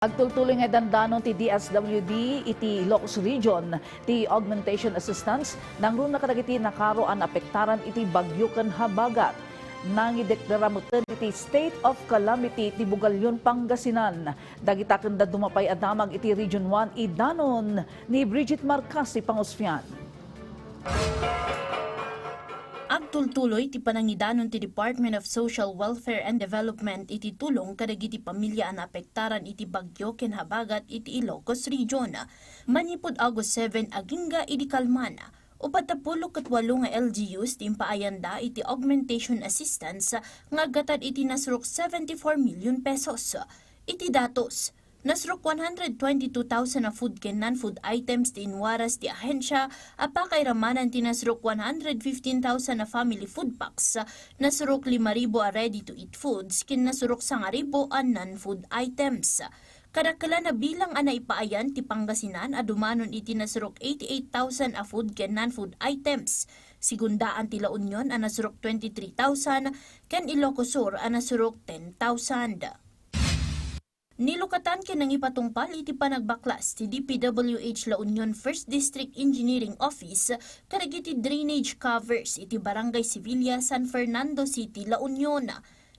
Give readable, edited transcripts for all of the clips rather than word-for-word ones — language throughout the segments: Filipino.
Agtultuloy nga dandanon ti DSWD iti Ilocos Region ti augmentation assistance nang runa kadagiti nakaro an apektaran iti bagyo ken habagat. Nangideklara moten iti state of calamity ti Bugalyon, Pangasinan. Dagita ken dumapay a damag iti Region 1 idanon ni Bridget Marcasi Pangosfian. Agtultuloy ti panangidanon ti Department of Social Welfare and Development iti tulong kadagiti pamilya an apektaran iti bagyo ken habagat iti Ilocos Region. Manipud August 7 agingga iti kalmana. Upat 18 nga LGUs ti impaayanda iti augmentation assistance nga gatad iti nasrok 74 million pesos. Iti datos nasrok 122,000 na food ken non-food items ti inwaras ti ahensya, apakay ramanan ti nasrok 115,000 na family food packs, nasrok 5,000 a ready-to-eat foods, ken nasrok 9,000 a non-food items. Kadakala na bilang ana ipaayan ti Pangasinan adumanon iti nasrok 88,000 a food ken non-food items. Sigundaan ti La Union a nasrok 23,000 ken Ilocos Sur a nasrok 10,000. Nilukatan ken nang ipatungpal iti panagbaklas ti DPWH La Union 1st District Engineering Office kadagiti drainage covers iti Barangay Sevilla, San Fernando City, La Union.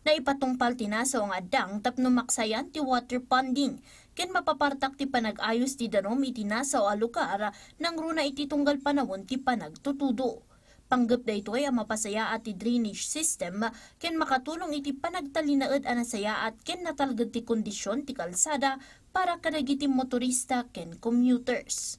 Na ipatungpal tinaso ang adang tapno maksayan ti water ponding ken mapapartak ti panag-ayos ti danom iti nasaw a lugar nang runa iti tunggal panawon ti panagtutudo. Panggap da ito ay mapasaya at ti drainage system ken makatulong iti panagtalinaed a nasaya at ken natalgad ti kondisyon ti kalsada para kadagiti motorista ken commuters.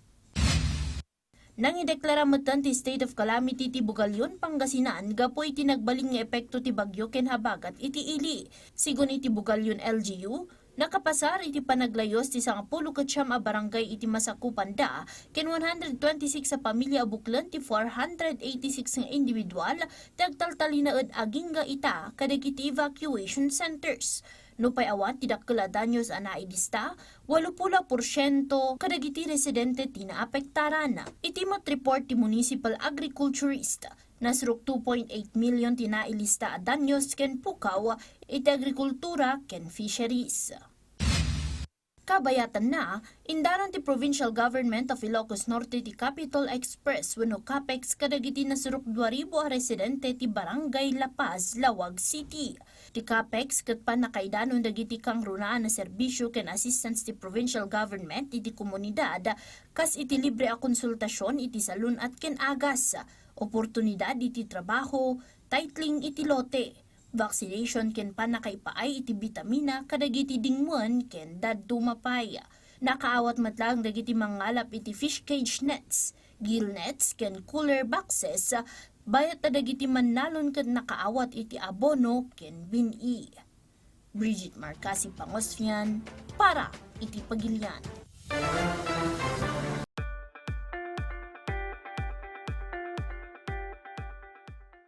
Nang ideklara metan ti state of calamity ti Bugalyon, Pangasinan gapoy iti nagbaling nga epekto ti bagyo ken habagat iti ili. Sigun iti Bugalyon LGU, nakapasar iti panaglayos ti 10 a barangay iti masakupan da, ken 126 sa pamilya abuklan ti 486 nga individual, tagtaltalinaed agingga ita kadagiti evacuation centers. No pay awat ti dakkel a danyos a naidista, 80% kadagiti residente ti naapektaran. Iti mat report ti municipal agriculturist, nasruk 2.8 million ti nailista a danyos ken pukaw iti agrikultura ken fisheries. Kabayatan na, indaran ti Provincial Government of Ilocos Norte ti Capital Express wenno CAPEX kadagiti nasruk 2,000 a residente ti Barangay La Paz, Lawag City. Ti CAPEX ket panakaidanon dagiti kang runaan na serbisyo ken assistance ti Provincial Government iti komunidad kas iti libre a konsultasyon iti salun at ken agas, oportunidad iti trabaho, titling iti lote, vaccination ken panakaipaay iti bitamina kadagiti dingwen ken dadumapay. Nakaawat matlang dagiti mangalap iti fish cage nets, gill nets ken cooler boxes, bayat na dagiti mannalon ken nakaawat iti abono ken bini. Bridget Marcasi Pangosfian para iti Pagilian.